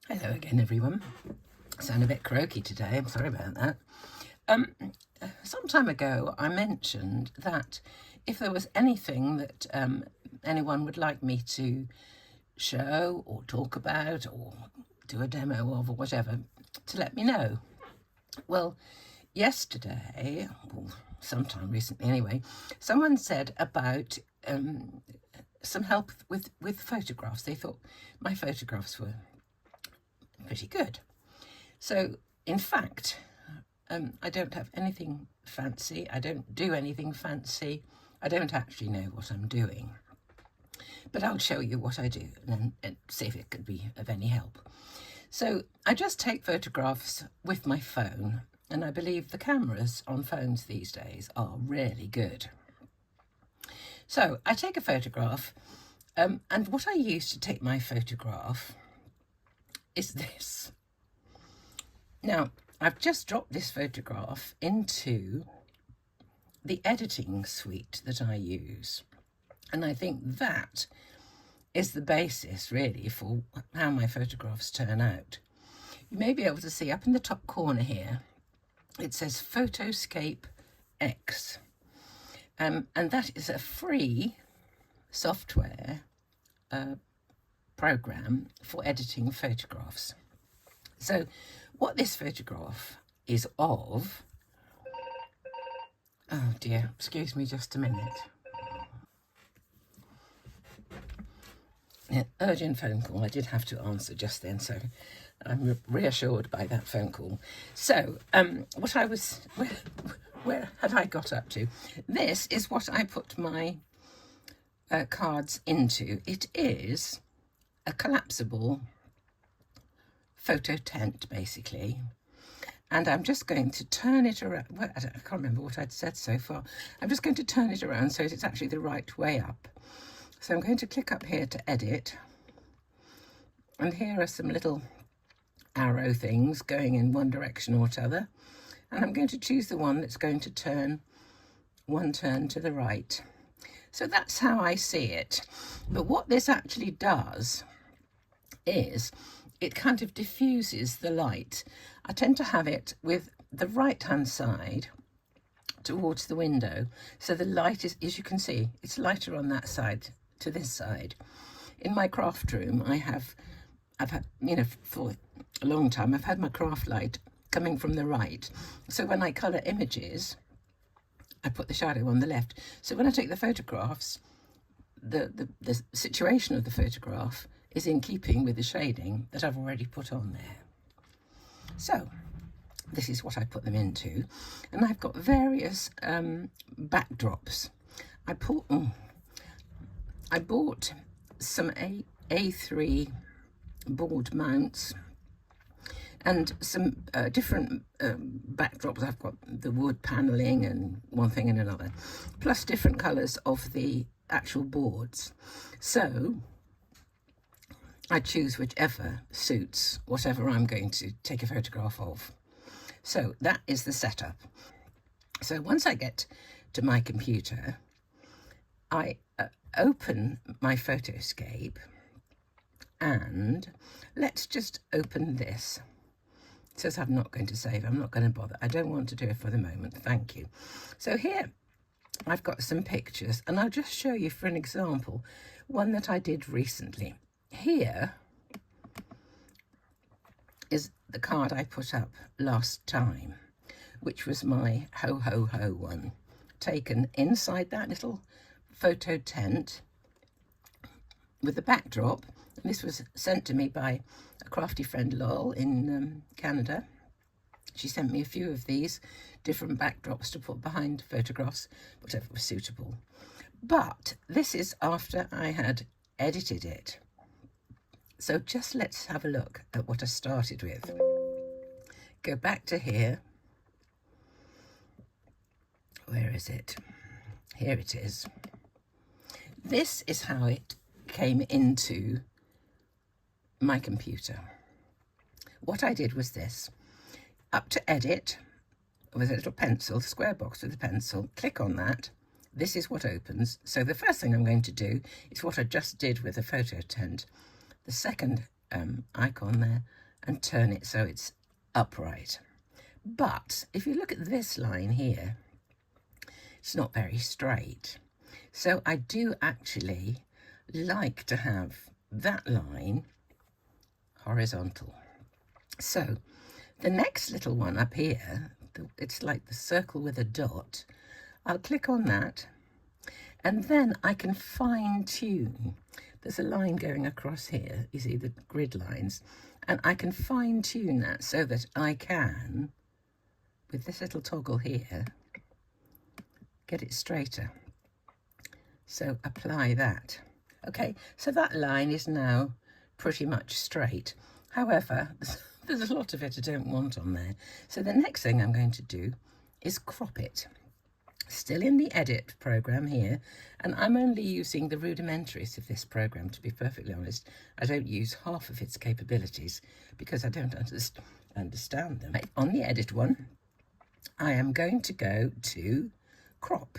Hello again, everyone. I sound a bit croaky today. I'm sorry about that. Some time ago, I mentioned that if there was anything that anyone would like me to show or talk about or do a demo of or whatever, to let me know. Well, yesterday, or sometime recently anyway, someone said about some help with photographs. They thought my photographs were pretty good. So, in fact, I don't have anything fancy. I don't do anything fancy. I don't actually know what I'm doing. But I'll show you what I do and see if it could be of any help. So I just take photographs with my phone, and I believe the cameras on phones these days are really good. So I take a photograph, and what I use to take my photograph is this. Now, I've just dropped this photograph into the editing suite that I use. And I think that is the basis, really, for how my photographs turn out. You may be able to see up in the top corner here, it says Photoscape X. And that is a free software program for editing photographs. So what this photograph is of, oh dear, excuse me just a minute. An urgent phone call. I did have to answer just then, so I'm reassured by that phone call. So where had I got up to? This is what I put my cards into. It is a collapsible photo tent, basically. And I'm just going to turn it around. Well, I can't remember what I'd said so far. I'm just going to turn it around so it's actually the right way up. So I'm going to click up here to edit. And here are some little arrow things going in one direction or t'other. And I'm going to choose the one that's going to turn one turn to the right. So that's how I see it. But what this actually does is it kind of diffuses the light. I tend to have it with the right-hand side towards the window. So the light is, as you can see, it's lighter on that side to this side. In my craft room, I've had, for a long time, I've had my craft light coming from the right. So when I colour images, I put the shadow on the left. So when I take the photographs, the situation of the photograph is in keeping with the shading that I've already put on there. So this is what I put them into. And I've got various backdrops. I bought some A3 board mounts and some different backdrops. I've got the wood panelling and one thing and another, plus different colours of the actual boards. So I choose whichever suits whatever I'm going to take a photograph of. So that is the setup. So once I get to my computer, I open my Photoscape, and let's just open this. It says I'm not going to save. I'm not going to bother. I don't want to do it for the moment. Thank you. So here I've got some pictures, and I'll just show you for an example one that I did recently. Here is the card I put up last time, which was my ho ho ho one, taken inside that little photo tent with the backdrop. And this was sent to me by a crafty friend, Lol, in Canada. She sent me a few of these different backdrops to put behind photographs, whatever was suitable. But this is after I had edited it. So just let's have a look at what I started with. Go back to here. Where is it? Here it is. This is how it came into my computer. What I did was this. Up to edit with a little pencil, square box with a pencil, click on that. This is what opens. So the first thing I'm going to do is what I just did with the photo tent. The second icon there and turn it so it's upright. But if you look at this line here, it's not very straight. So I do actually like to have that line horizontal. So the next little one up here, it's like the circle with a dot. I'll click on that, and then I can fine tune. There's a line going across here, you see the grid lines, and I can fine tune that so that I can, with this little toggle here, get it straighter. So apply that. Okay, so that line is now pretty much straight. However, there's a lot of it I don't want on there. So the next thing I'm going to do is crop it. Still in the edit program here, and I'm only using the rudimentaries of this program, to be perfectly honest. I don't use half of its capabilities because I don't understand them. On the edit one, I am going to go to crop.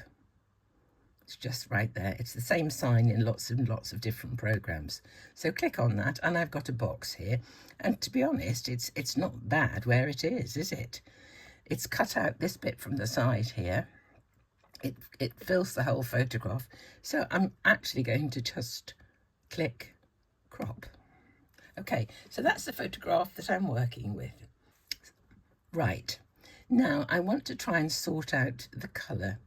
It's just right there. It's the same sign in lots and lots of different programs. So click on that, and I've got a box here. And to be honest, it's not bad where it is it? It's cut out this bit from the side here. It fills the whole photograph. So I'm actually going to just click crop. Okay, so that's the photograph that I'm working with. Right, now I want to try and sort out the colour.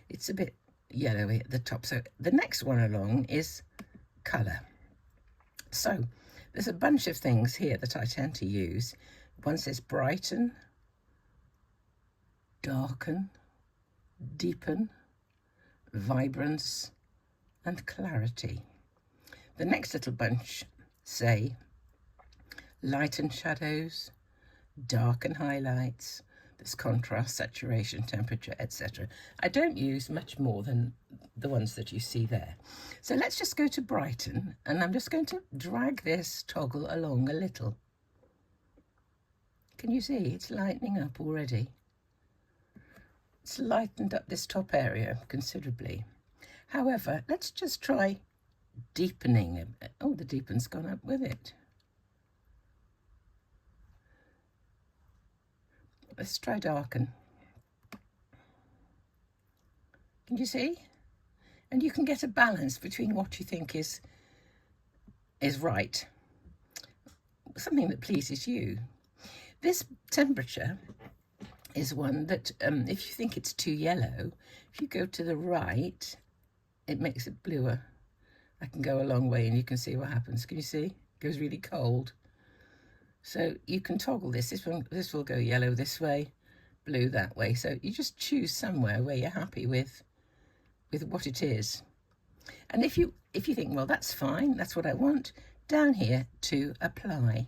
It's a bit yellowy at the top. So the next one along is colour. So there's a bunch of things here that I tend to use. One says brighten, darken, deepen, vibrance, and clarity. The next little bunch say lighten shadows, darken highlights, there's contrast, saturation, temperature, etc. I don't use much more than the ones that you see there. So let's just go to brighten, and I'm just going to drag this toggle along a little. Can you see it's lightening up already? It's lightened up this top area considerably. However, let's just try deepening a bit. Oh, the deepen's gone up with it. Let's try darken. Can you see? And you can get a balance between what you think is right, something that pleases you. This temperature is one that, if you think it's too yellow, if you go to the right, it makes it bluer. I can go a long way and you can see what happens. Can you see? It goes really cold. So you can toggle this. This will go yellow this way, blue that way. So you just choose somewhere where you're happy with what it is. And if you think, well, that's fine, that's what I want, down here to apply,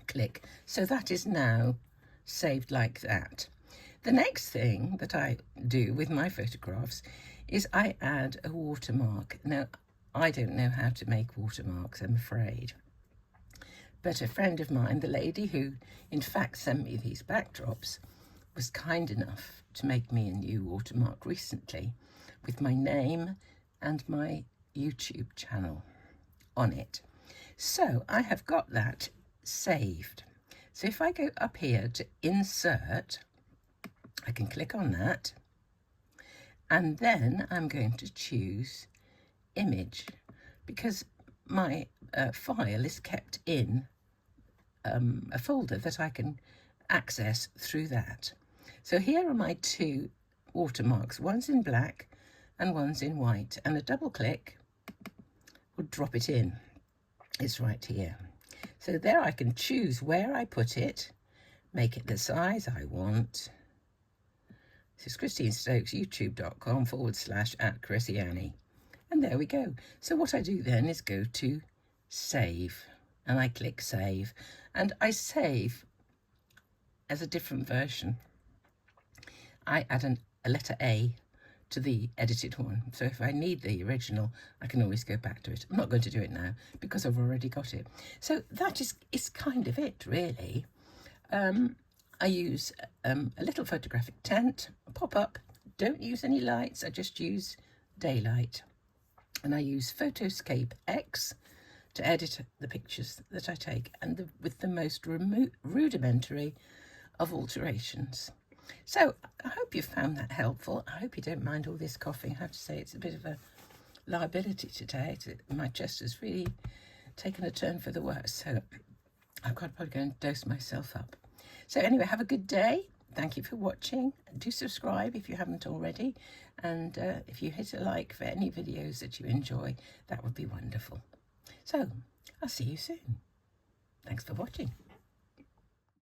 click. So that is now saved like that. The next thing that I do with my photographs is I add a watermark. Now, I don't know how to make watermarks, I'm afraid. But a friend of mine, the lady who in fact sent me these backdrops, was kind enough to make me a new watermark recently with my name and my YouTube channel on it. So I have got that saved. So if I go up here to insert, I can click on that, and then I'm going to choose image, because my file is kept in a folder that I can access through that. So here are my two watermarks. One's in black and one's in white, and a double click will drop it in. It's right here. So there I can choose where I put it, make it the size I want. This is Christine Stokes, youtube.com/@ChrissyAnnie. And there we go. So what I do then is go to save, and I click save, and I save as a different version. I add a letter A to the edited one. So if I need the original, I can always go back to it. I'm not going to do it now because I've already got it. So that is kind of it, really. I use a little photographic tent, pop up, don't use any lights, I just use daylight. And I use Photoscape X to edit the pictures that I take, and with the most rudimentary of alterations. So I hope you found that helpful. I hope you don't mind all this coughing. I have to say it's a bit of a liability today. My chest has really taken a turn for the worse, so I've got to probably go and dose myself up. So anyway, have a good day. Thank you for watching. Do subscribe if you haven't already, and if you hit a like for any videos that you enjoy, that would be wonderful. So I'll see you soon. Thanks for watching.